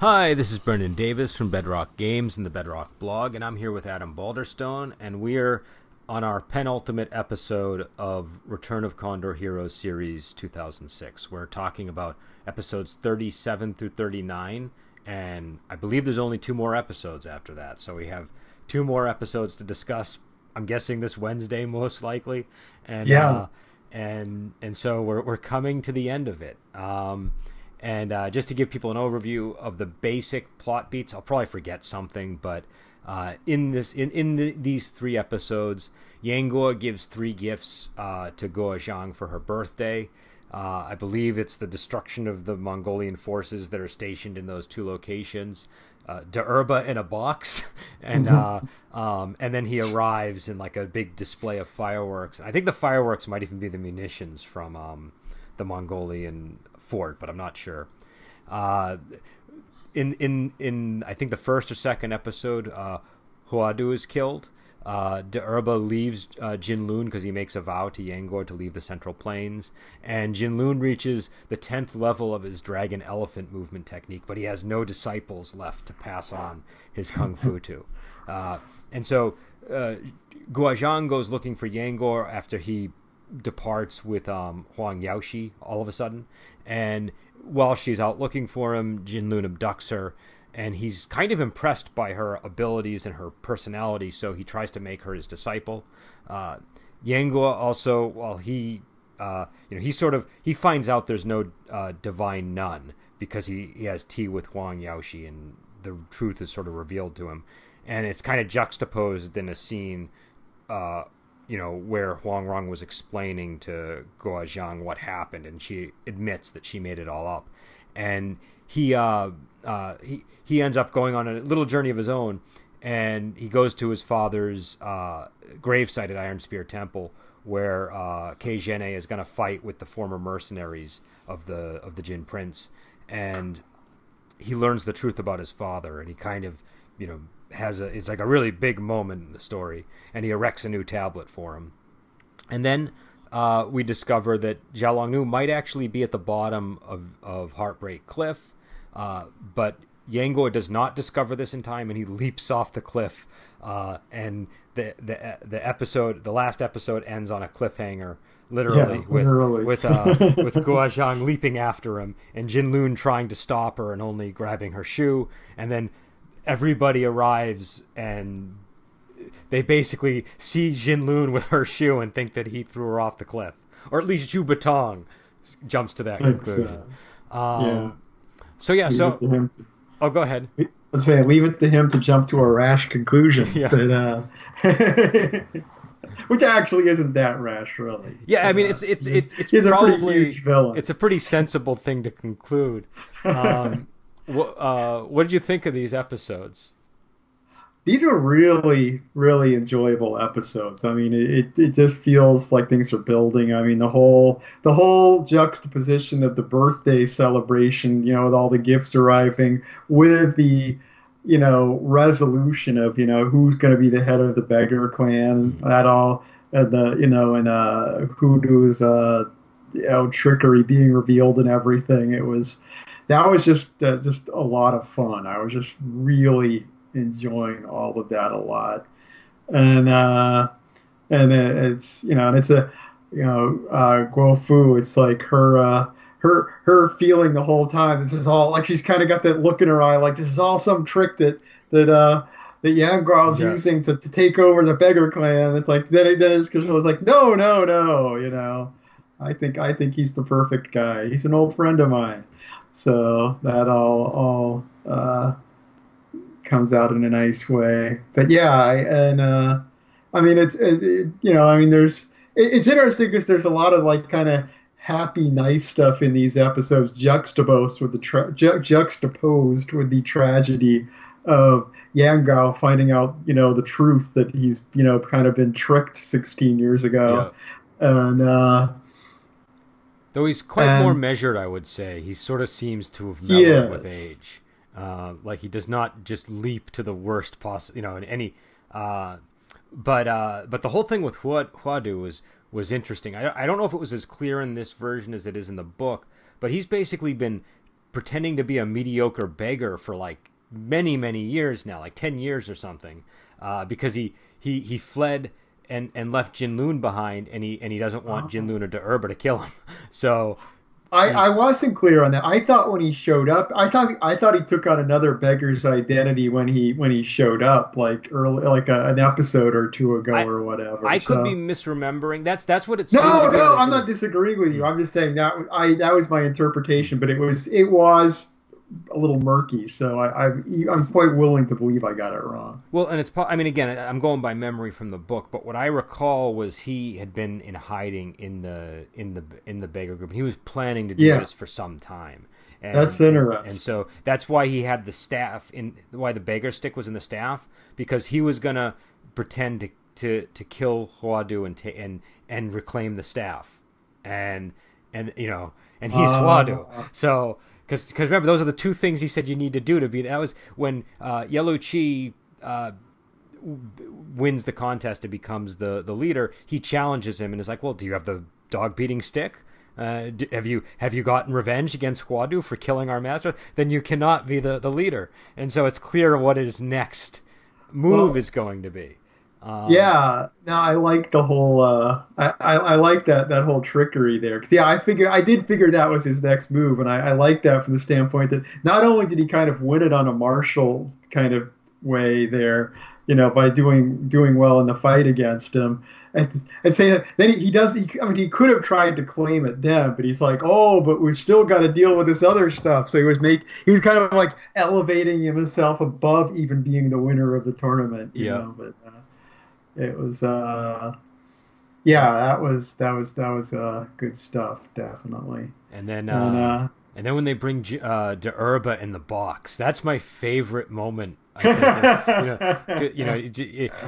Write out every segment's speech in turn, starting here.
Hi, this is Brendan Davis from Bedrock Games and the Bedrock blog, and I'm here with Adam Balderstone, and we're on our penultimate episode of Return of Condor Heroes Series 2006. We're talking about episodes 37 through 39, and I believe there's only two more episodes after that, so we have two more episodes to discuss. I'm guessing this Wednesday, most likely, and Yeah. and so we're coming to the end of it. And just to give people an overview of the basic plot beats, I'll probably forget something, but these three episodes, Yangor gives three gifts to Goa Zhang for her birthday. I believe it's the destruction of the Mongolian forces that are stationed in those two locations. D'Urba in a box, and and then he arrives in like a big display of fireworks. I think the fireworks might even be the munitions from the Mongolian fort, but I'm not sure. In I think the first or second episode, Huadu is killed. D'Urba leaves Jinlun because he makes a vow to Yangor to leave the Central Plains, and Jinlun reaches the 10th level of his dragon elephant movement technique, but he has no disciples left to pass on his kung fu to. And so Guozhang goes looking for Yangor after he departs with Huang Yaoshi all of a sudden, and while she's out looking for him, Jinlun abducts her, and he's kind of impressed by her abilities and her personality, so he tries to make her his disciple. Yangor also, while he he finds out there's no divine nun because he has tea with Huang Yaoshi, and the truth is sort of revealed to him, and it's kind of juxtaposed in a scene where Huang Rong was explaining to Guo Zhang what happened, and she admits that she made it all up. And he ends up going on a little journey of his own, and he goes to his father's gravesite at Iron Spear Temple, where Kei Zhene is going to fight with the former mercenaries of the Jin Prince, and he learns the truth about his father, and he kind of it's like a really big moment in the story, and he erects a new tablet for him. And then we discover that Zhao Longnu might actually be at the bottom of Heartbreak Cliff, but Yangor does not discover this in time, and he leaps off the cliff, and the last episode ends on a cliffhanger, literally, Yeah, literally. with Guo Zhang leaping after him, and Jinlun trying to stop her and only grabbing her shoe, and then everybody arrives, and they basically see Jinlun with her shoe and think that he threw her off the cliff, or at least Zhu Batong jumps to that conclusion. Yeah. So yeah, Leave it to him to- oh, go ahead. Let's say leave it to him to jump to a rash conclusion. Yeah. But, which actually isn't that rash, really. Yeah, I mean it's he's probably a pretty huge villain. it's a pretty sensible thing to conclude. What did you think of these episodes? These are really, really enjoyable episodes. I mean, it just feels like things are building. I mean, the whole juxtaposition of the birthday celebration, with all the gifts arriving, with the, resolution of, who's going to be the head of the beggar clan, that all, and Hoodoo's, trickery being revealed and everything. That was just a lot of fun. I was just really enjoying all of that a lot, and it's Guo Fu. It's like her feeling the whole time. This is all like she's kind of got that look in her eye, like this is all some trick that Yang Guo's using to take over the beggar clan. It's like then it's because she was like no. I think he's the perfect guy. He's an old friend of mine. So that all comes out in a nice way. But yeah, I mean, it's interesting because there's a lot of like kind of happy, nice stuff in these episodes, juxtaposed with the tragedy of Yang Gao finding out, the truth that he's, kind of been tricked 16 years ago, and. Though he's quite more measured, I would say. He sort of seems to have mellowed with age. Like he does not just leap to the worst possible, in any. But the whole thing with Huadu was interesting. I don't know if it was as clear in this version as it is in the book, but he's basically been pretending to be a mediocre beggar for like many, many years now, like 10 years or something, because he fled and left Jinlun behind, and he doesn't want Jinlun or D'Urba to kill him. So I wasn't clear on that. I thought when he showed up, I thought he took on another beggar's identity when he showed up, like early, like an episode or two ago or whatever. I could be misremembering. That's what it. No, I'm not disagreeing with you. I'm just saying that was my interpretation, but it was a little murky, so I'm quite willing to believe I got it wrong. Well, and I mean, again, I'm going by memory from the book, but what I recall was he had been in hiding in the beggar group. He was planning to do this for some time. And, that's interesting. And so that's why he had the staff why the beggar stick was in the staff, because he was gonna pretend to kill Huadu and reclaim the staff, and he's Huadu, so. Because remember, those are the two things he said you need to do to be. That was when Yellow Chi wins the contest and becomes the leader. He challenges him and is like, "Well, do you have the dog beating stick? Have you gotten revenge against Huadu for killing our master? Then you cannot be the leader." And so it's clear what his next move is going to be. I like the whole I like that whole trickery there, because I did figure that was his next move, and I like that from the standpoint that not only did he kind of win it on a martial kind of way there, by doing well in the fight against him, and say that then he could have tried to claim it then, but he's like, but we've still got to deal with this other stuff. So he was kind of like elevating himself above even being the winner of the tournament, you know, but. It was, that was good stuff, definitely. And then when they bring D'Urba in the box, that's my favorite moment.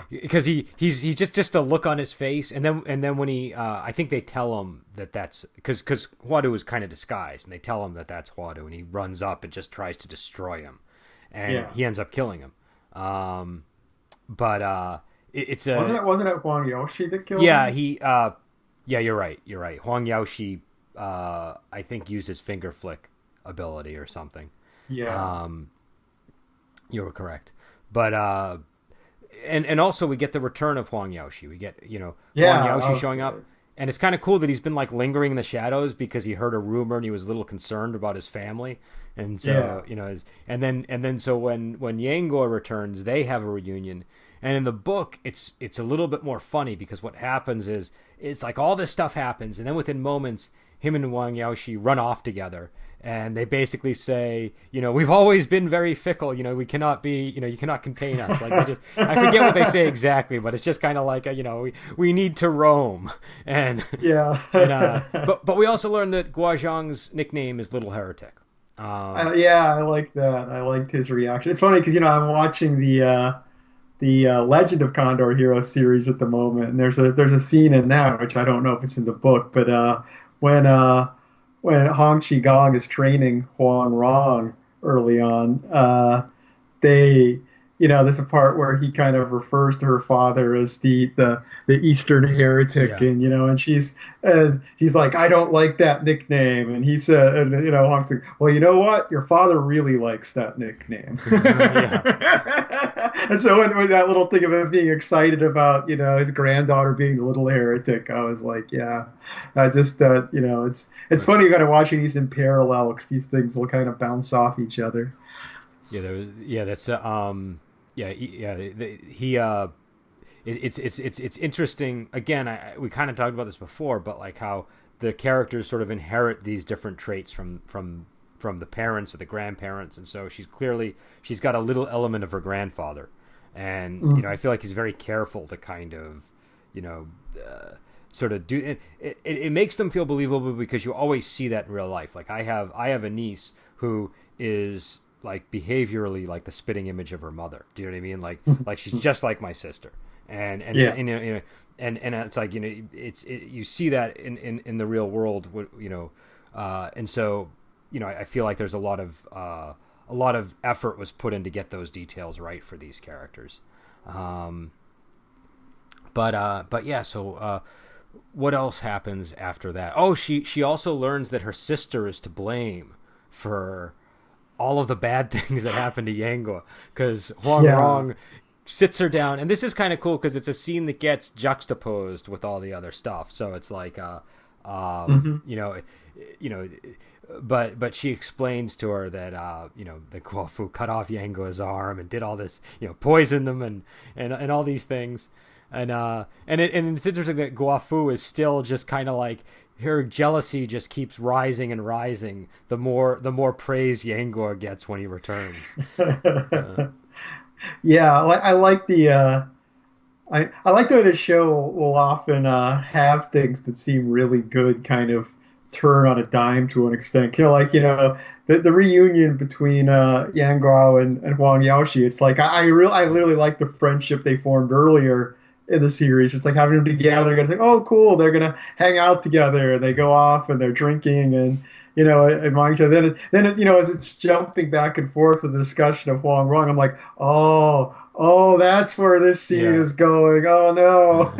Because he's just a look on his face, and then when he, I think they tell him that's because Huadu is kind of disguised, and they tell him that's Huadu, and he runs up and just tries to destroy him, and he ends up killing him. It's wasn't it Huang Yaoshi that killed him? You're right. Huang Yaoshi, I think, used his finger flick ability or something. Yeah. You were correct. But and also we get the return of Huang Yaoshi. We get Huang Yaoshi showing up, and it's kind of cool that he's been like lingering in the shadows because he heard a rumor and he was a little concerned about his family. And so and then so when Yangor returns, they have a reunion. And in the book, it's a little bit more funny, because what happens is it's like all this stuff happens, and then within moments, him and Wang Yaoshi run off together, and they basically say, we've always been very fickle. We cannot be, you cannot contain us. Like I forget what they say exactly, but it's just kind of like, we need to roam. And but we also learned that Guozhang's nickname is Little Heretic. I like that. I liked his reaction. It's funny because I'm watching the Legend of Condor Heroes series at the moment, and there's a scene in that, which I don't know if it's in the book, but when Hong Qigong is training Huang Rong early on, there's a part where he kind of refers to her father as the Eastern heretic, and she's like, I don't like that nickname, and he said, and Hong's like, well, you know what, your father really likes that nickname. And so when that little thing of him being excited about his granddaughter being the little heretic, I was like, it's funny kind of watching these in parallel, because these things will kind of bounce off each other. It's interesting. Again, we kind of talked about this before, but like how the characters sort of inherit these different traits from the parents or the grandparents, and so she's got a little element of her grandfather, and I feel like he's very careful to kind of sort of do it. It makes them feel believable, because you always see that in real life. Like I have a niece who is like behaviorally like the spitting image of her mother. Do you know what I mean? Like she's just like my sister, and it's like you see that in the real world, and so I feel like there's a lot of effort was put in to get those details right for these characters. So what else happens after that? Oh, she also learns that her sister is to blame for all of the bad things that happen to Yango, because Huang Yeah. Rong sits her down, and this is kind of cool because it's a scene that gets juxtaposed with all the other stuff. So it's like, Hmm. you know, you know, but she explains to her that that Guo Fu cut off Yango's arm and did all this, poisoned them and all these things, and it's interesting that Guo Fu is still just kind of like, her jealousy just keeps rising and rising the more praise Yango gets when he returns. Yeah, I like the I like the way the show will often have things that seem really good kind of turn on a dime to an extent. The reunion between Yang Guo and Huang Yaoshi. It's like I literally like the friendship they formed earlier in the series. It's like having them together. It's like, oh, cool, they're gonna hang out together. They go off and they're drinking and admiring each other. As it's jumping back and forth with the discussion of Huang Rong, I'm like, oh, that's where this scene Yeah. is going. Oh no.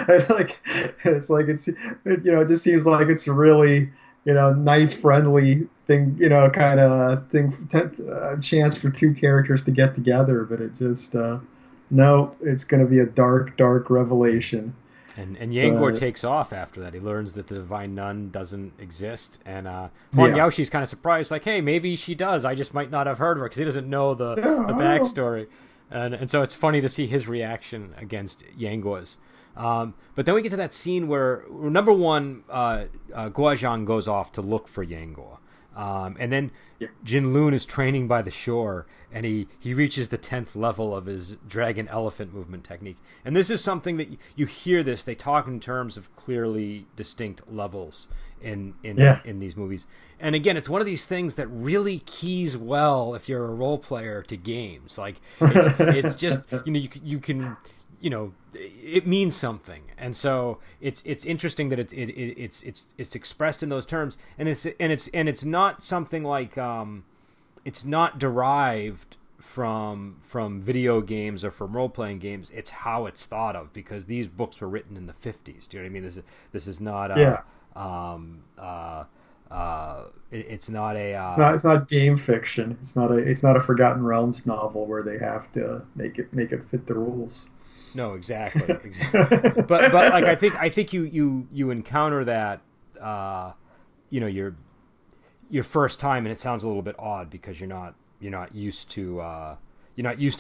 It just seems like it's a really, nice, friendly thing, kind of chance for two characters to get together, but it just, no, it's going to be a dark, dark revelation. And Yangor takes off after that. He learns that the Divine Nun doesn't exist, and Huang Yeah. Yaoshi's kind of surprised, like, hey, maybe she does. I just might not have heard of her because he doesn't know the Oh. backstory, and so it's funny to see his reaction against Yangor's. But then we get to that scene where number one, Guozhang goes off to look for Yangor. And then Yeah. Jin Lun is training by the shore, and he reaches the 10th level of his dragon elephant movement technique. And this is something that you hear this. They talk in terms of clearly distinct levels in Yeah. these movies. And again, it's one of these things that really keys well if you're a role player to games. Like it's just you can it means something, and so it's interesting that it's expressed in those terms, and it's not something like it's not derived from video games or from role playing games. It's how it's thought of, because these books were written in the 50s. Do you know what I mean? This is not Yeah. it's not a It's not game fiction. It's not a Forgotten Realms novel where they have to make it fit the rules. No, exactly. But like I think you encounter that your first time, and it sounds a little bit odd because you're not used to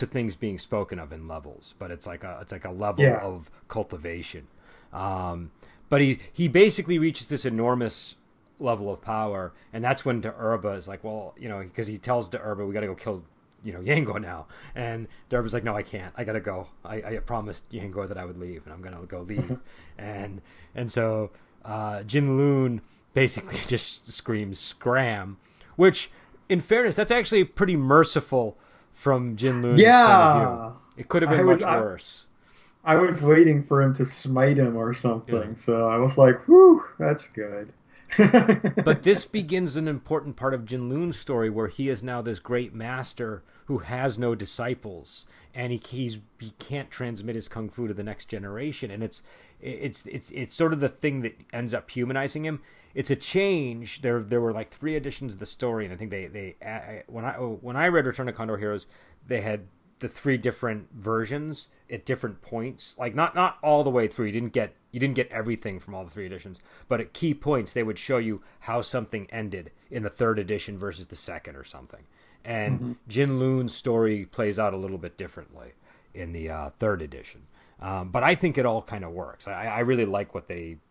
things being spoken of in levels, but it's like a level Yeah. of cultivation. But he basically reaches this enormous level of power, and that's when D'Urba is like, well, because he tells D'Urba, we got to go kill Yango now, and D'Urba's like, no, I can't, I gotta go. I promised Yango that I would leave, and I'm gonna go leave. and so Jin Lun basically just screams scram, which in fairness, that's actually pretty merciful from Jin Lun's point of view. Yeah. It could have been much worse. I was waiting for him to smite him or Yeah. something, so I was like, whew, that's good. But this begins an important part of Jin Lun's story, where he is now this great master who has no disciples, and he can't transmit his kung fu to the next generation, and it's sort of the thing that ends up humanizing him. It's a change. There were like 3 editions of the story, and I think when I read Return of Condor Heroes, they had the 3 different versions at different points, like not all the way through. You didn't get everything from all the 3 editions, but at key points they would show you how something ended in the 3rd edition versus the 2nd or something. And Jin Lun's story plays out a little bit differently in the 3rd edition. But I think it all kind of works. I really like what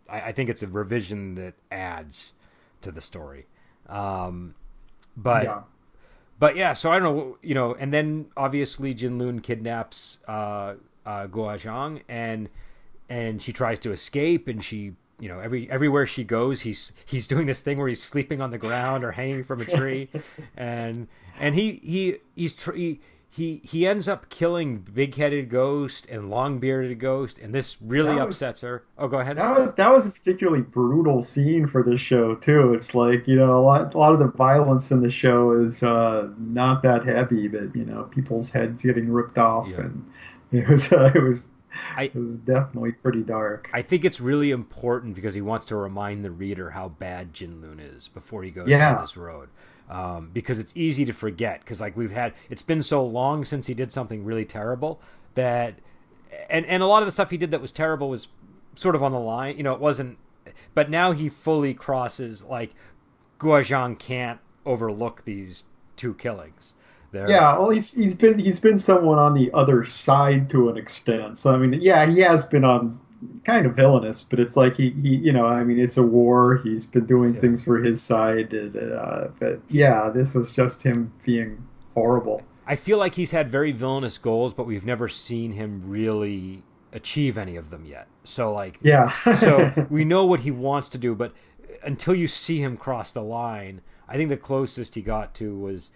I think it's a revision that adds to the story. But Yeah. But yeah, so I don't know, and then obviously Jin Lun kidnaps Guozhang, and she tries to escape, and she, everywhere she goes, he's doing this thing where he's sleeping on the ground or hanging from a tree, and he ends up killing Big-Headed Ghost and Long-Bearded Ghost, and this really upsets her. Oh, go ahead. That was a particularly brutal scene for this show too. It's like, a lot of the violence in the show is not that heavy, but people's heads getting ripped off, Yeah. and it was definitely pretty dark. I think it's really important because he wants to remind the reader how bad Jin Lun is before he goes Yeah. down this road. because it's easy to forget. Because like it's been so long since he did something really terrible that, and a lot of the stuff he did that was terrible was sort of on the line. It wasn't. But now he fully crosses, like, Guo can't overlook these 2 killings. Yeah, well, he's been someone on the other side to an extent. So I mean, yeah, he has been on kind of villainous, but it's like he I mean, it's a war. He's been doing things for his side, but yeah, this was just him being horrible. I feel like he's had very villainous goals, but we've never seen him really achieve any of them yet. So like, yeah, so we know what he wants to do, but until you see him cross the line, I think the closest he got to was,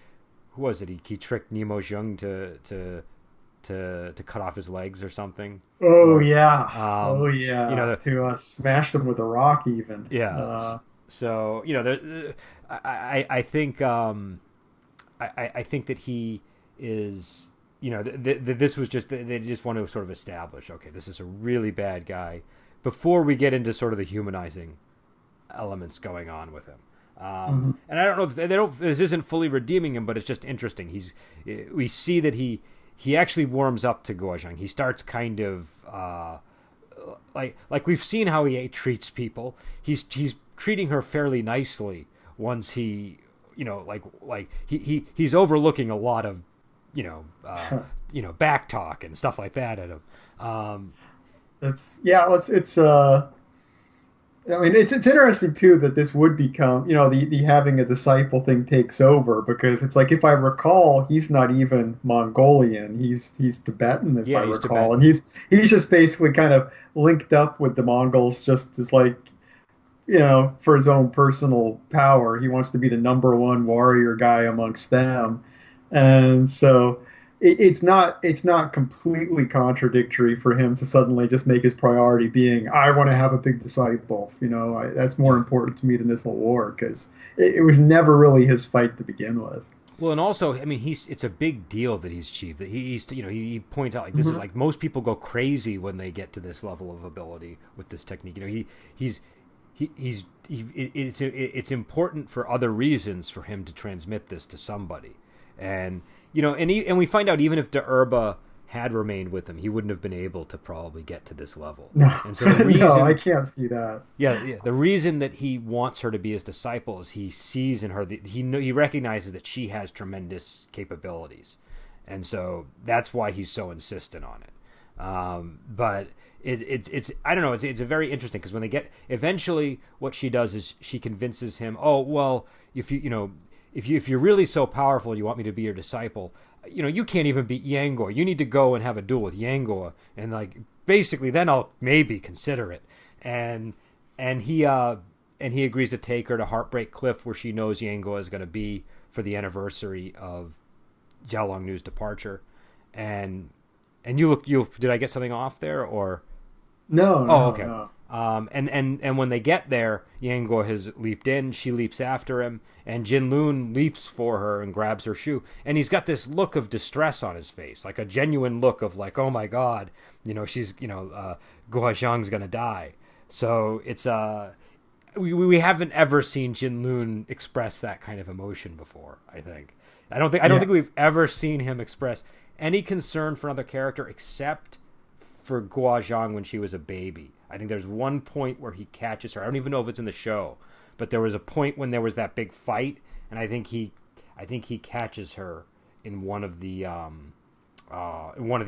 who was it? He tricked Nemo Jung to cut off his legs or something. Oh yeah, to smash them with a rock even. Yeah. So I think I think that he is. This was just, they just want to sort of establish, okay, this is a really bad guy before we get into sort of the humanizing elements going on with him. And I don't know if this isn't fully redeeming him, but it's just interesting. We see that he actually warms up to Guo. He starts kind of like we've seen how he treats people. He's treating her fairly nicely once he, he's overlooking a lot of back talk and stuff like that at him. I mean, it's interesting too that this would become, the having a disciple thing takes over, because it's like, if I recall, he's not even Mongolian. He's Tibetan, if I recall, Tibetan. And he's just basically kind of linked up with the Mongols, just as like, for his own personal power. He wants to be the number one warrior guy amongst them. And so it's not completely contradictory for him to suddenly just make his priority being, I want to have a big disciple. That's more important to me than this whole war, because it was never really his fight to begin with. Well, and also, I mean, it's a big deal that he's achieved. That he points out, like, this is like, most people go crazy when they get to this level of ability with this technique. It's important for other reasons for him to transmit this to somebody. And and we find out, even if D'Urba had remained with him, he wouldn't have been able to probably get to this level. No, and so the reason, no, I can't see that. Yeah, the reason that he wants her to be his disciple is he sees in her he recognizes that she has tremendous capabilities, and so that's why he's so insistent on it. But it's I don't know. It's a very interesting, because when they get, eventually what she does is she convinces him, oh well, if you're really so powerful, you want me to be your disciple, you can't even beat Yangor. You need to go and have a duel with Yangor, and like, basically then I'll maybe consider it. And he agrees to take her to Heartbreak Cliff, where she knows Yangor is going to be for the anniversary of Jiao Longnu's departure. And did I get something off there, or? No. Oh, okay. No. And when they get there, Yangor has leaped in. She leaps after him, and Jinlun leaps for her and grabs her shoe. And he's got this look of distress on his face, like a genuine look of like, oh my God, she's, Guo Zhang's gonna die. So it's we haven't ever seen Jinlun express that kind of emotion before. I don't think we've ever seen him express any concern for another character except for Guo Zhang when she was a baby. I think there's one point where he catches her. I don't even know if it's in the show, but there was a point when there was that big fight, and I think he catches her in one of the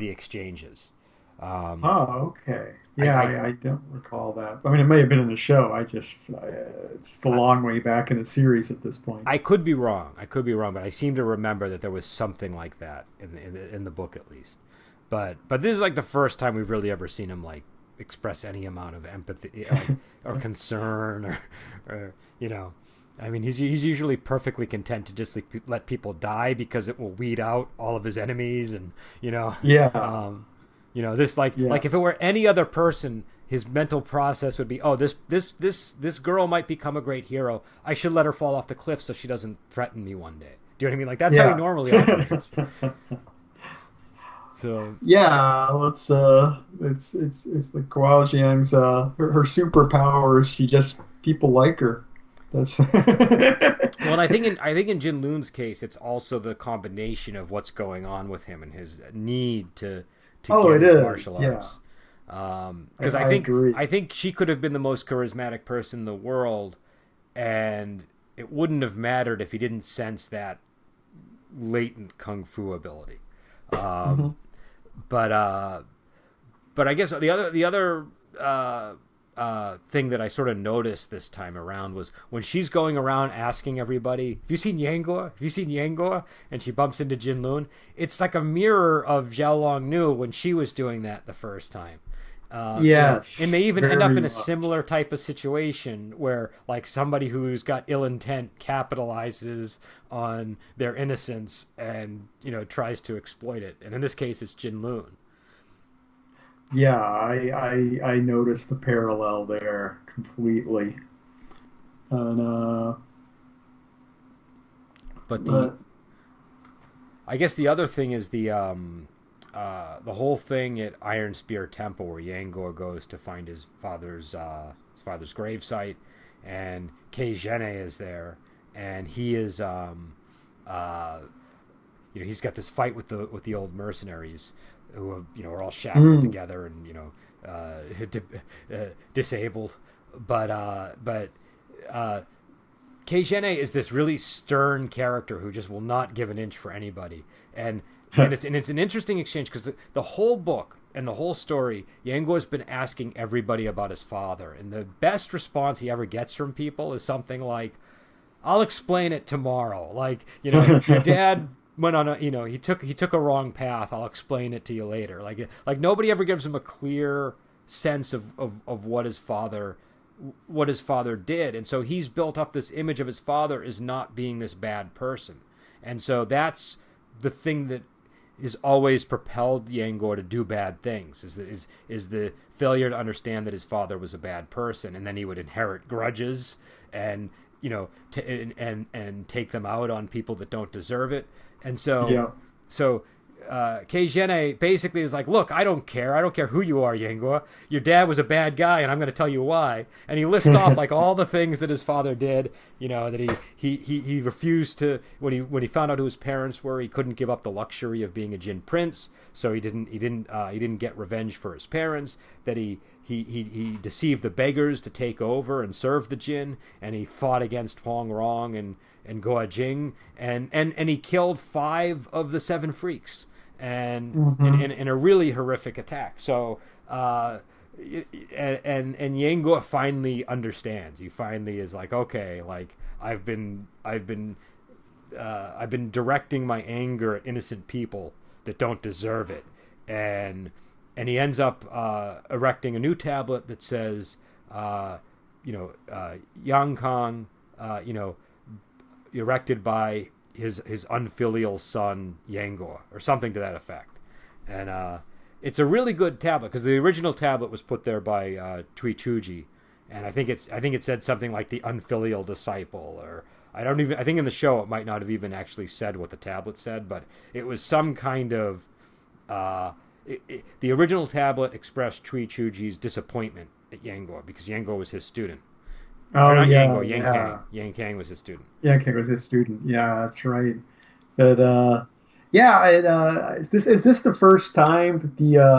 exchanges. Okay. Yeah, I don't recall that. I mean, it may have been in the show. It's just a long way back in the series at this point. I could be wrong, but I seem to remember that there was something like that in the book, at least. But this is like the first time we've really ever seen him like express any amount of empathy or concern or I mean, he's usually perfectly content to just let people die because it will weed out all of his enemies, and this like if it were any other person, his mental process would be, oh, this girl might become a great hero, I should let her fall off the cliff so she doesn't threaten me one day. Do you know what I mean? Like, that's how he normally operates. So yeah, it's like Guo Zhang's her superpower is people like her. That's Well, and I think in Jin Loon's case, it's also the combination of what's going on with him and his need to oh, get it his martial is. Yeah, arts. Because I I think agree. I think she could have been the most charismatic person in the world, and it wouldn't have mattered if he didn't sense that latent kung fu ability. Hmm. Um, but I guess the other thing that I sort of noticed this time around was when she's going around asking everybody, "Have you seen Yanguo? Have you seen Yanguo?" And she bumps into Jin Loon. It's like a mirror of Zhao Long Nu when she was doing that the first time. And they Yes, even end up very in a much. similar type of situation where, like, somebody who's got ill intent capitalizes on their innocence and tries to exploit it. And in this case, it's Jin Loon. Yeah, I noticed the parallel there completely. And But the but I guess the other thing is the whole thing at Iron Spear Temple where Yangor goes to find his father's gravesite, and Kei Jene is there, and he is uh, he's got this fight with the old mercenaries who are all shackled mm, together and disabled, but Keijene is this really stern character who just will not give an inch for anybody, and it's an interesting exchange because the whole book and the whole story, Yango's been asking everybody about his father, and the best response he ever gets from people is something like, "I'll explain it tomorrow." Like, your dad went on he took a wrong path. I'll explain it to you later. Like nobody ever gives him a clear sense of what his father did, and so he's built up this image of his father as not being this bad person, and so that's the thing that is always propelled Yangor to do bad things is the failure to understand that his father was a bad person, and then he would inherit grudges and and take them out on people that don't deserve it, and so yeah. so Keijene basically is like, "Look, I don't care. I don't care who you are, Yangua. Your dad was a bad guy, and I'm going to tell you why." And he lists off like all the things that his father did. That he refused to when he found out who his parents were. He couldn't give up the luxury of being a Jin prince, so he didn't get revenge for his parents. That he deceived the beggars to take over and serve the Jin, and he fought against Huang Rong and Goa Jing, and he killed 5 of the 7 freaks, and Hmm. in a really horrific attack. So and Yango finally understands. He finally is like, okay, like I've been directing my anger at innocent people that don't deserve it, and he ends up erecting a new tablet that says, Yang Kong, erected by his unfilial son Yangor, or something to that effect. And it's a really good tablet because the original tablet was put there by Tui Chuji, and I think it said something like the unfilial disciple, or I think in the show it might not have even actually said what the tablet said, but it was some kind of the original tablet expressed Tui Chuji's disappointment at Yangor because Yangor was his student. Or Oh not yeah, Yangor, Yang Kang. yeah, Yang Kang was his student. yeah. Kate was his student. Yeah, that's right. But yeah. Is this the first time that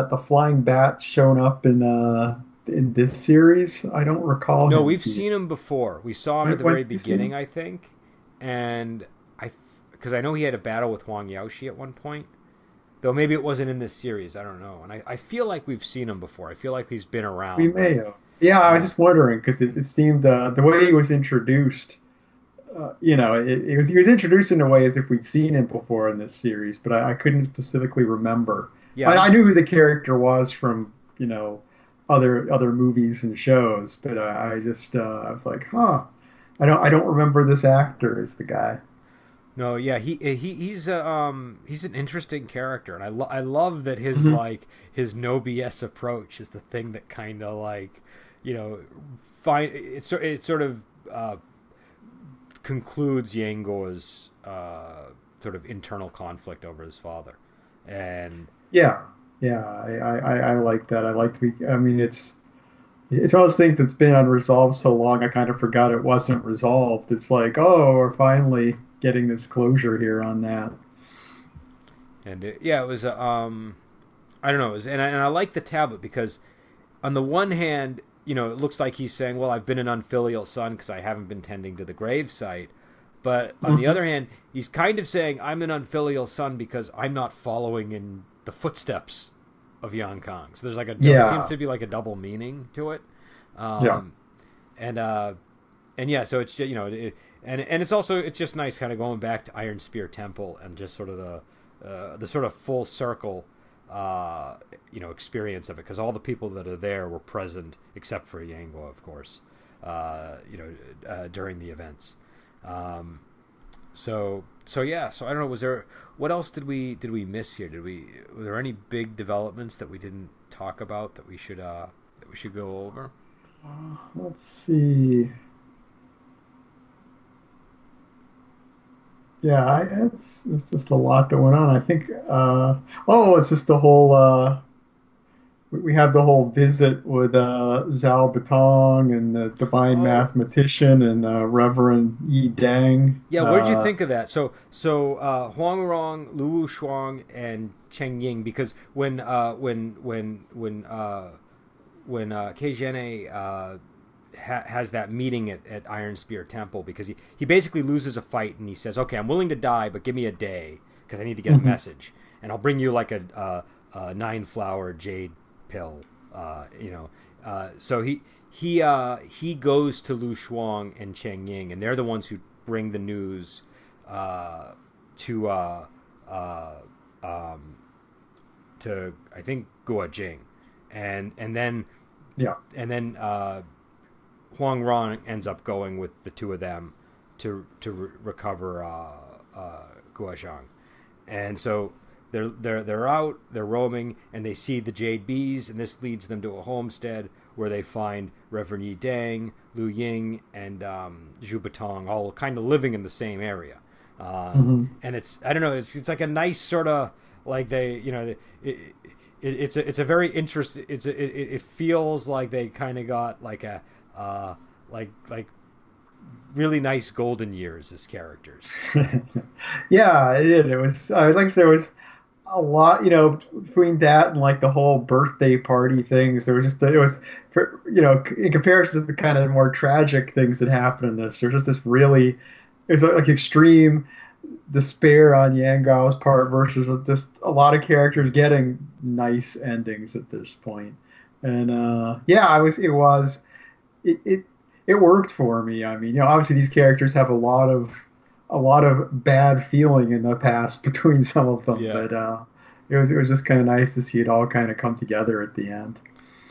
the flying bat's shown up in this series? I don't recall No, him we've being. seen him before. We saw him at the When very did you see beginning, him? I think, and because I know he had a battle with Huang Yaoshi at one point. Though maybe it wasn't in this series. I don't know. And I feel like we've seen him before. I feel like he's been We around, but may have. Yeah, I was uh, just wondering because it seemed the way he was introduced. He was introduced in a way as if we'd seen him before in this series, but I couldn't specifically remember. yeah, I knew who the character was from other movies and shows, but I was like, huh, I don't remember this actor as the guy. no, yeah, he's an interesting character, and I love that his Hmm. like his no BS approach is the thing that kind of like you know find it sort of concludes Yango's sort of internal conflict over his father, and Yeah, yeah, I like that. I like to be. I mean, it's It's one of those things that's been unresolved so long. I kind of forgot it wasn't resolved. It's like, oh, we're finally getting this closure here on that. And it was I don't know, and I like the tablet because on the one hand, it looks like he's saying, well, I've been an unfilial son because I haven't been tending to the gravesite. But on the Hmm. other hand, he's kind of saying, I'm an unfilial son because I'm not following in the footsteps of Yang Kong. So there seems Yeah, to be like a double meaning to it. yeah. Um, and yeah, so it's and it's just nice kind of going back to Iron Spear Temple and just sort of the sort of full circle experience of it, because all the people that are there were present except for Yango, of course, during the events. Um, so I don't know. Was there what else did we miss here? Were there any big developments that we didn't talk about that we should go over? Let's see. Yeah, it's just a lot that went on. I think. Oh, it's just the whole. We have the whole visit with Zhao Batong and the divine Oh, mathematician and Reverend Yi Dang. yeah. What did you think of that? So Huang Rong, Lu Shuang, and Cheng Ying, because when Kei Zhene has that meeting at Iron Spear Temple, because he basically loses a fight and he says, "Okay, I'm willing to die, but give me a day because I need to get a Mhm. message, and I'll bring you like a 9-flower jade pill." So he goes to Lu Shuang and Cheng Ying, and they're the ones who bring the news to uh, um, to I think Guo Jing, and then Yeah. and then Huang Ron ends up going with the two of them to recover Guozhang, and so they're out, they're roaming, and they see the Jade Bees, and this leads them to a homestead where they find Reverend Yi Dang, Lu Ying, and Zhu Batong all kind of living in the same area. Hmm. And it's I don't know, it's like a nice sort of like they it's a very interesting it feels like they kind of got like a like really nice golden years as characters. Yeah, it did. It was like I said, there was a lot, between that and like the whole birthday party things. There was just it was for in comparison to the kind of more tragic things that happened in this. There's just this really it was like extreme despair on Yang Gao's part versus just a lot of characters getting nice endings at this point. And yeah, I was it was it, it it worked for me. I mean, obviously these characters have a lot of bad feeling in the past between some of them, Yeah. but it was just kind of nice to see it all kind of come together at the end.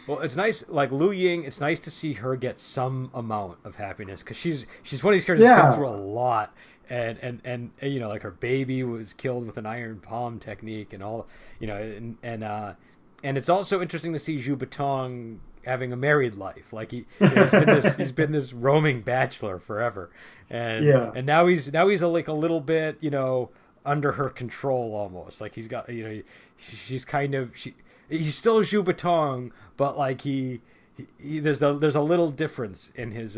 Well, it's nice, like Lu Ying. It's nice to see her get some amount of happiness because she's one of these characters that's been Yeah, through a lot, and like her baby was killed with an iron palm technique and all, and it's also interesting to see Zhu Batong having a married life. Like he's been this roaming bachelor forever, and yeah, and now he's like a little bit under her control almost. Like he's got she's kind of he's still Zhu Batong, but like there's a little difference in his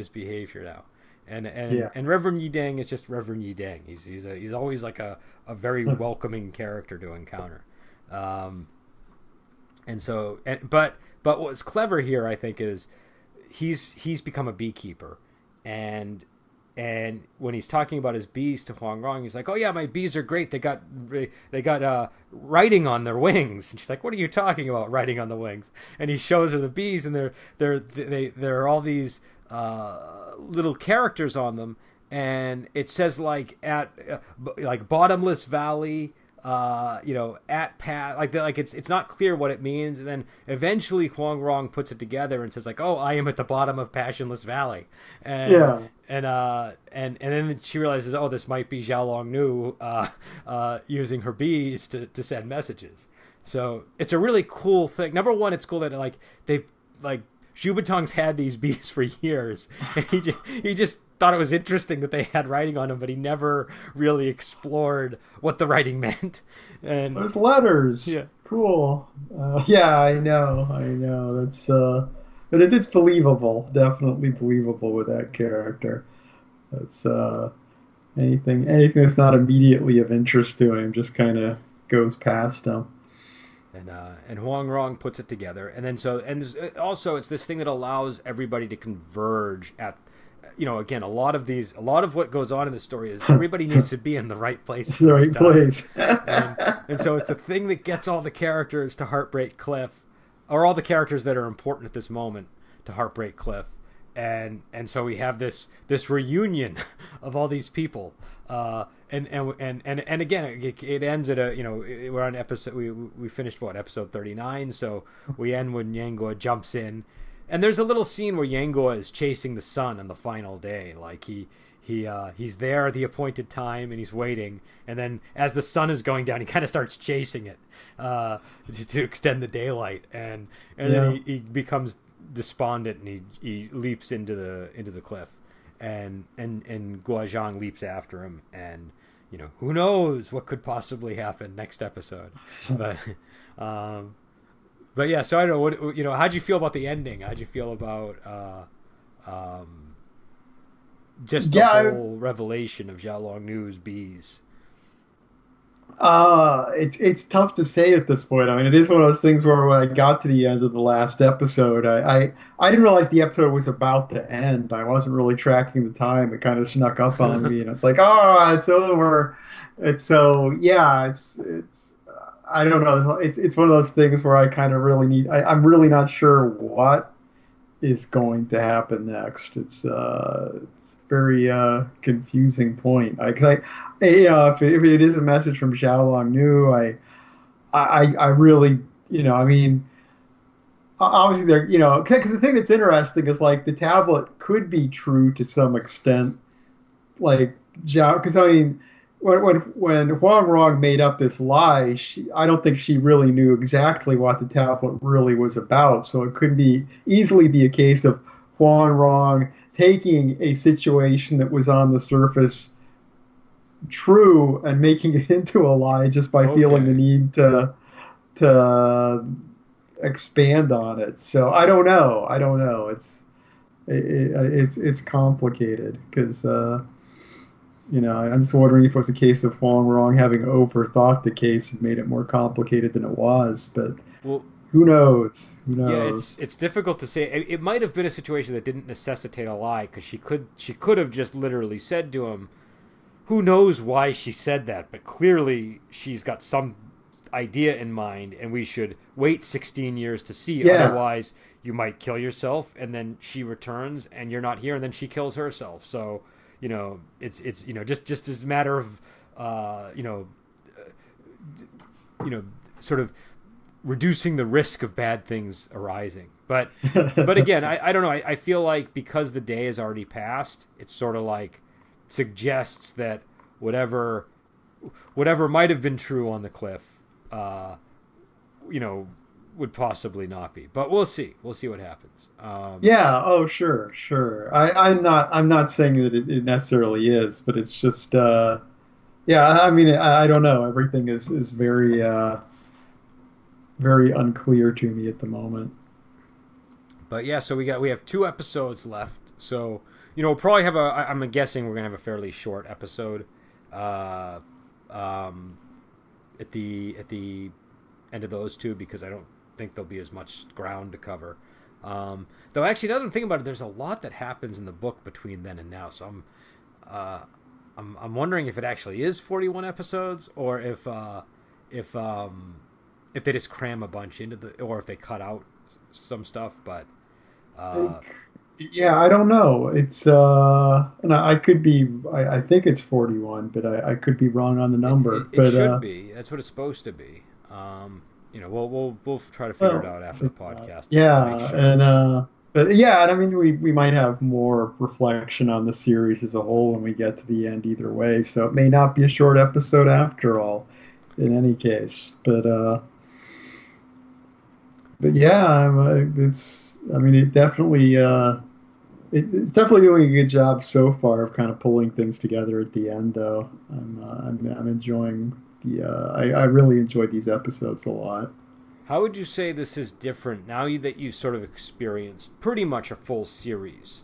behavior now. And and yeah. and Reverend Yi Dang is just Reverend Yi Dang. He's always like a very welcoming character to encounter. Um, but what's clever here, I think, is he's become a beekeeper, and when he's talking about his bees to Huang Rong, he's like, "Oh yeah, my bees are great. They got writing on their wings." And she's like, "What are you talking about, writing on the wings?" And he shows her the bees, and there are all these little characters on them, and it says like at like bottomless valley. At pat like it's not clear what it means, and then eventually Huang Rong puts it together and says like, "Oh, I am at the bottom of Passionless Valley," and Yeah. and then she realizes, oh, this might be Zhao Long Nu using her bees to send messages. So it's a really cool thing. Number one, it's cool that they like Zhubatong's had these bees for years, and he just thought it was interesting that they had writing on them, but he never really explored what the writing meant. And Those letters. yeah, Cool. Yeah, I know. That's but it's believable, definitely believable with that character. It's anything that's not immediately of interest to him just kind of goes past him. And Huang Rong puts it together, and then also it's this thing that allows everybody to converge at, again, a lot of what goes on in the story is everybody needs to be in the right place at the right place. and so it's the thing that gets all the characters to Heartbreak Cliff, or all the characters that are important at this moment to Heartbreak Cliff. And so we have this reunion of all these people, and again it ends at we're on episode, we finished episode 39, so we end when Yanguo jumps in, and there's a little scene where Yanguo is chasing the sun on the final day, like he's there at the appointed time and he's waiting, and then as the sun is going down he kind of starts chasing it to extend the daylight, and then he becomes despondent and he leaps into the cliff, and Guozhang leaps after him, and who knows what could possibly happen next episode. But yeah, so I don't know what, how'd you feel about the ending? How'd you feel about just the whole revelation of Xiaolong Nu's bees? It's tough to say at this point. I mean, it is one of those things where when I got to the end of the last episode, I didn't realize the episode was about to end. I wasn't really tracking the time. It kind of snuck up on me, and it's like, it's over. It's I don't know. It's one of those things where I kind of really need. I'm really not sure what is going to happen next. It's a very confusing point, because if it is a message from Xiaolong Nu, I really, I mean, obviously they're, because the thing that's interesting is, like, the tablet could be true to some extent, like because I mean, when Huang Rong made up this lie, I don't think she really knew exactly what the tablet really was about. So it could easily be a case of Huang Rong taking a situation that was on the surface true and making it into a lie just by feeling the need to expand on it. So I don't know. It's complicated, because I'm just wondering if it was a case of Huang Rong having overthought the case and made it more complicated than it was. But who knows? Yeah, it's difficult to say. It might have been a situation that didn't necessitate a lie, because she could have just literally said to him, who knows why she said that, but clearly she's got some idea in mind, and we should wait 16 years to see. Otherwise, you might kill yourself, and then she returns, and you're not here, and then she kills herself. So, it's just as a matter of sort of reducing the risk of bad things arising. But again, I don't know. I feel like because the day has already passed, it's sort of like suggests that whatever might have been true on the cliff, would possibly not be. But we'll see. We'll see what happens. Sure. I'm not saying that it necessarily is, but it's just I mean, I don't know. Everything is very very unclear to me at the moment. But yeah, so we have 2 episodes left. So we'll probably have I'm guessing we're gonna have a fairly short episode at the end of those 2, because I don't think there'll be as much ground to cover. Though actually, now that I'm thinking about it, there's a lot that happens in the book between then and now. So I'm wondering if it actually is 41 episodes, or if they just cram a bunch into or if they cut out some stuff. But I don't know. It's and I could be. I think it's 41, but I could be wrong on the number. It should be. That's what it's supposed to be. We'll try to figure it out after the podcast. And I mean, we might have more reflection on the series as a whole when we get to the end either way. So it may not be a short episode after all, in any case. But yeah, it definitely it's definitely doing a good job so far of kind of pulling things together at the end, though. I'm enjoying I really enjoyed these episodes a lot. How would you say this is different now that you've sort of experienced pretty much a full series?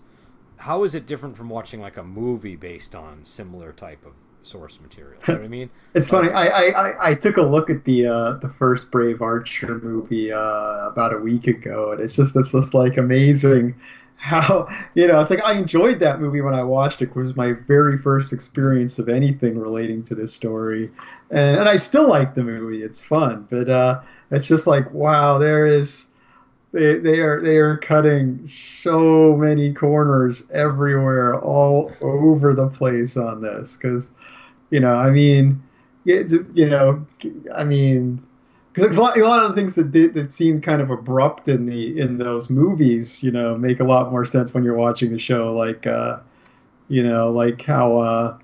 How is it different from watching like a movie based on similar type of source material? You know what I mean? It's funny. I took a look at the first Brave Archer movie about a week ago, and it's just like amazing how it's like I enjoyed that movie when I watched it. It was my very first experience of anything relating to this story, and I still like the movie. It's fun, but it's just like wow, they are cutting so many corners everywhere, all over the place on this because. I mean, I mean, because a lot of the things that seem kind of abrupt in those movies, make a lot more sense when you're watching the show, like like how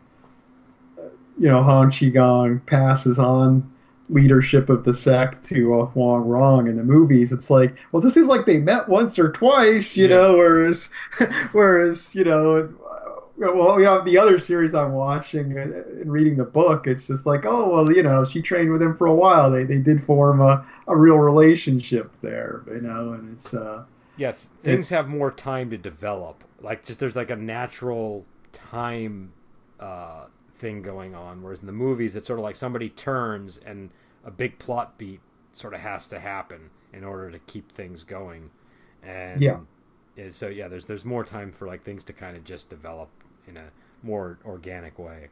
Han Chi-gong passes on leadership of the sect to Huang Rong in the movies. It's like, well, it just seems like they met once or twice, whereas well, the other series I'm watching and reading the book, it's just like, oh, well, she trained with him for a while. They did form a real relationship there, and it's things have more time to develop. Like there's like a natural time thing going on, whereas in the movies it's sort of like somebody turns and a big plot beat sort of has to happen in order to keep things going, and so there's more time for like things to kind of just develop in a more organic way.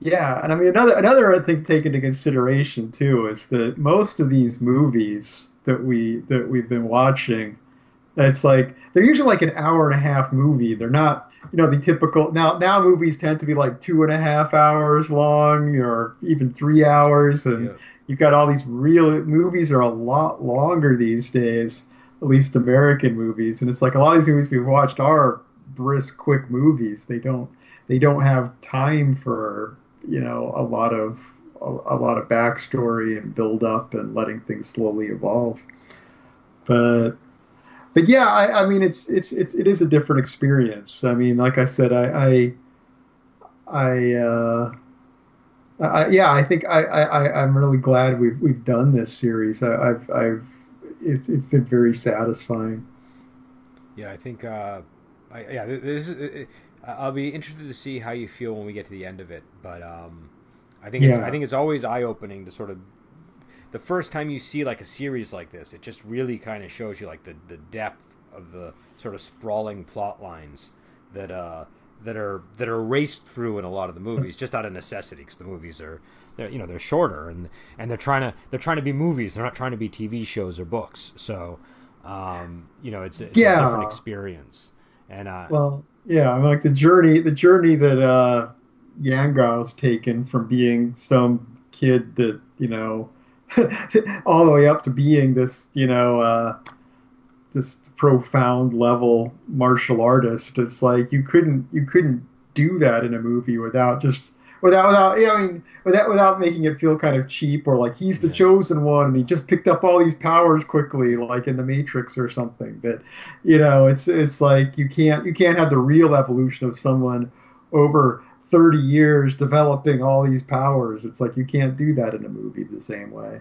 Yeah, and I mean another thing to take into consideration too is that most of these movies that we've been watching, it's like they're usually like an hour and a half movie. They're not the typical now movies tend to be like 2.5 hours long or even 3 hours, and you've got all these real movies are a lot longer these days, at least American movies, and it's like a lot of these movies we've watched are brisk, quick movies. They don't have time for a lot of backstory and build up and letting things slowly evolve. But yeah, I mean it is a different experience. I mean, like I said, I think I'm really glad we've done this series. It's been very satisfying. Yeah, I think. This is. I'll be interested to see how you feel when we get to the end of it. But I think it's always eye opening to sort of the first time you see like a series like this. It just really kind of shows you like the depth of the sort of sprawling plot lines that are raced through in a lot of the movies just out of necessity, because the movies they're shorter and they're trying to be movies. They're not trying to be TV shows or books. So it's a different experience. And I mean, like the journey that Yangao's taken from being some kid that all the way up to being this this profound level martial artist. It's like you couldn't do that in a movie without making it feel kind of cheap, or like he's the chosen one and he just picked up all these powers quickly, like in the Matrix or something. But it's like you can't have the real evolution of someone over 30 years developing all these powers. It's like you can't do that in a movie the same way.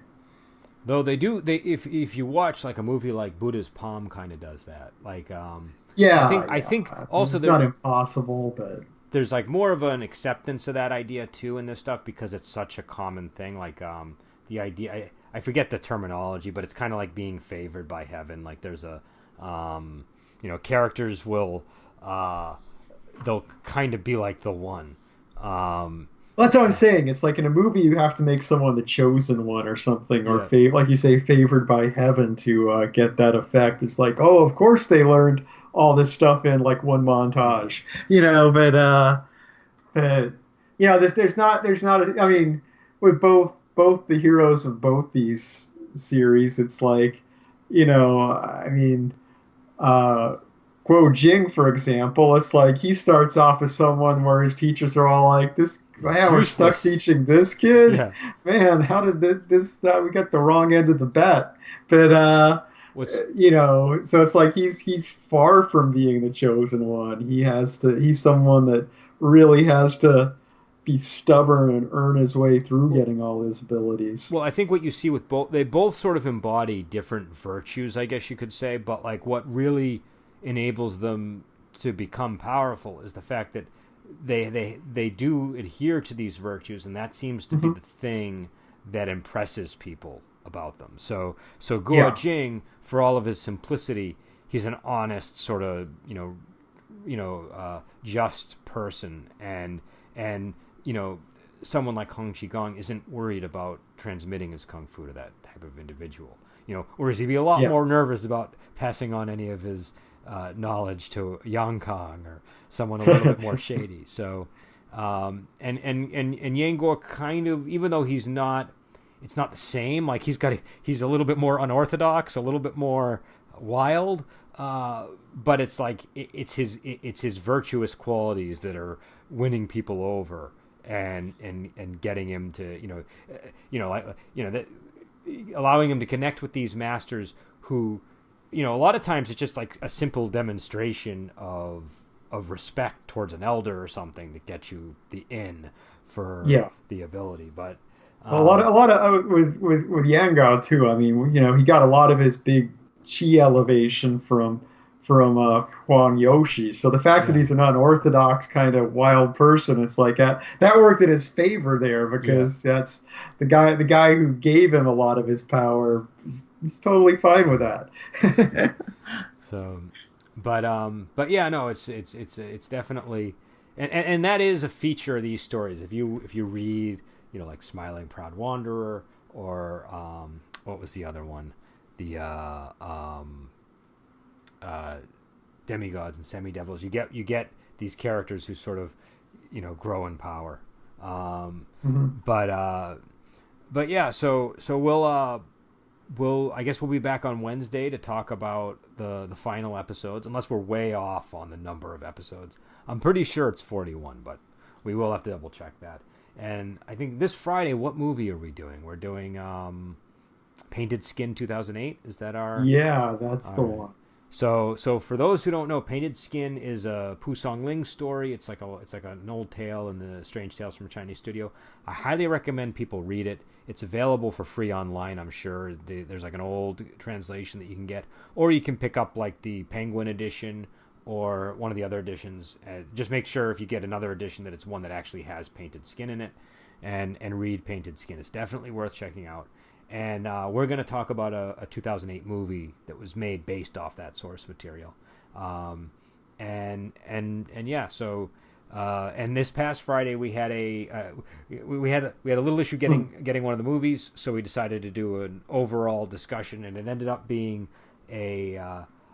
Though if you watch like a movie like Buddha's Palm kind of does that. Like I think also it's not impossible, but there's like more of an acceptance of that idea too in this stuff because it's such a common thing. Like the idea, I forget the terminology, but it's kind of like being favored by heaven. Like there's a characters will they'll kind of be like the one. That's what I'm saying. It's like in a movie you have to make someone the chosen one or something, or like you say, favored by heaven to get that effect. It's like, oh, of course they learned all this stuff in like one montage, but there's not. I mean, with both the heroes of both these series, it's like, I mean, Guo Jing, for example, it's like he starts off as someone where his teachers are all like, "This man, we're stuck teaching this kid. Yeah. Man, how did this? We got the wrong end of the bet." But so it's like he's far from being the chosen one. He's someone that really has to be stubborn and earn his way through getting all his abilities. Well, I think what you see with both, they both sort of embody different virtues, I guess you could say, but like what really enables them to become powerful is the fact that they do adhere to these virtues, and that seems to be the thing that impresses people about them. So Guo Jing, for all of his simplicity, he's an honest sort of just person, and someone like Hong Qigong isn't worried about transmitting his kung fu to that type of individual. Whereas he'd be a lot more nervous about passing on any of his knowledge to Yang Kong or someone a little bit more shady. So, and Yang Guo kind of, even though it's not the same. Like he's a little bit more unorthodox, a little bit more wild. But it's like it's his virtuous qualities that are winning people over and getting him to allowing him to connect with these masters who, a lot of times it's just like a simple demonstration of respect towards an elder or something that gets you the in for the ability. But a lot of with Yang Gao too. I mean, he got a lot of his big chi elevation from Huang Yoshi. So the fact that he's an unorthodox kind of wild person, it's like that worked in his favor there, because that's the guy who gave him a lot of his power. He's totally fine with that. So, but yeah, no, it's definitely, and that is a feature of these stories. If you read, like Smiling Proud Wanderer, or what was the other one? The demigods and semi-devils. You get these characters who sort of, grow in power. But yeah, so we'll I guess we'll be back on Wednesday to talk about the final episodes, unless we're way off on the number of episodes. I'm pretty sure it's 41, but we will have to double check that. And I think this Friday, what movie are we doing? We're doing Painted Skin 2008. Is that our? Yeah, that's the one. So for those who don't know, Painted Skin is a Pu Songling story. It's like an old tale in the Strange Tales from a Chinese Studio. I highly recommend people read it. It's available for free online, I'm sure. There's like an old translation that you can get, or you can pick up like the Penguin edition or one of the other editions. Just make sure if you get another edition that it's one that actually has Painted Skin in it, and read Painted Skin. It's definitely worth checking out. And we're going to talk about a 2008 movie that was made based off that source material. And this past Friday we had a little issue getting one of the movies, so we decided to do an overall discussion, and it ended up being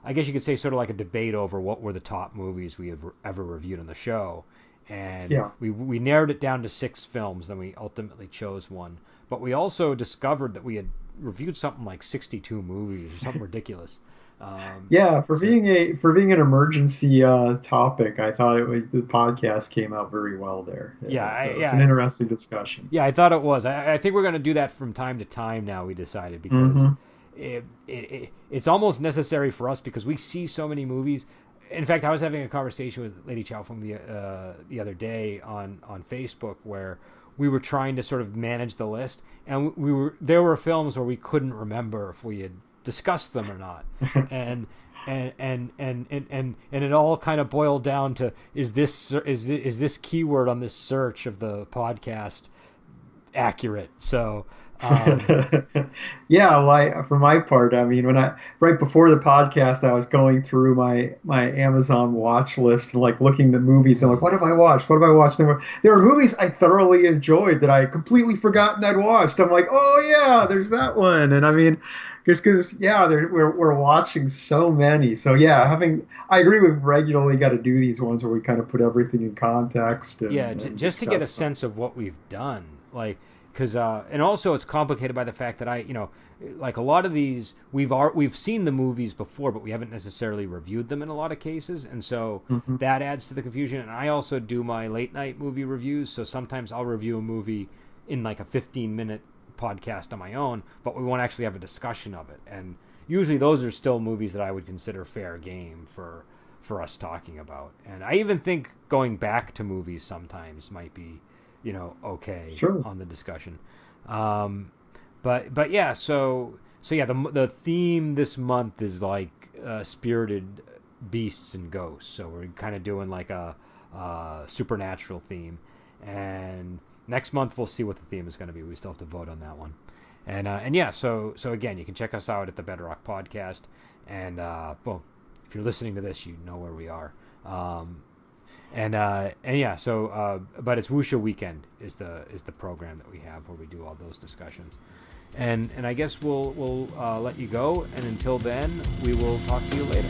I guess you could say sort of like a debate over what were the top movies we have ever reviewed on the show. And we narrowed it down to 6 films, then we ultimately chose one. But we also discovered that we had reviewed something like 62 movies or something ridiculous. Being an emergency topic, I thought the podcast came out very well there. It's an interesting discussion. Yeah, I thought it was. I think we're going to do that from time to time now, we decided, because it's almost necessary for us, because we see so many movies. In fact, I was having a conversation with Lady Chow from the other day on Facebook, where we were trying to sort of manage the list, and there were films where we couldn't remember if we had discussed them or not, and it all kind of boiled down to is this keyword on this search of the podcast accurate? So. For my part, I mean, right before the podcast, I was going through my Amazon watch list and like looking at movies and like, what have I watched? What have I watched? There were movies I thoroughly enjoyed that I completely forgotten I'd watched. I'm like, oh yeah, there's that one. And I mean, because we're watching so many. So yeah, I agree, we've regularly got to do these ones where we kind of put everything in context. And just to get a sense of what we've done, like. Because and also it's complicated by the fact that like a lot of these we've seen the movies before, but we haven't necessarily reviewed them in a lot of cases, and so that adds to the confusion. And I also do my late night movie reviews, so sometimes I'll review a movie in like a 15-minute podcast on my own, but we won't actually have a discussion of it. And usually those are still movies that I would consider fair game for us talking about. And I even think going back to movies sometimes might be okay Sure. on the discussion. But yeah, so yeah, the theme this month is like spirited beasts and ghosts. So we're kind of doing like a supernatural theme, and next month we'll see what the theme is going to be. We still have to vote on that one. And yeah, so again, you can check us out at the Bedrock Podcast, and well, if you're listening to this, you know where we are. And yeah, so but it's Wuxia Weekend is the program that we have where we do all those discussions. And I guess we'll let you go, and until then, we will talk to you later.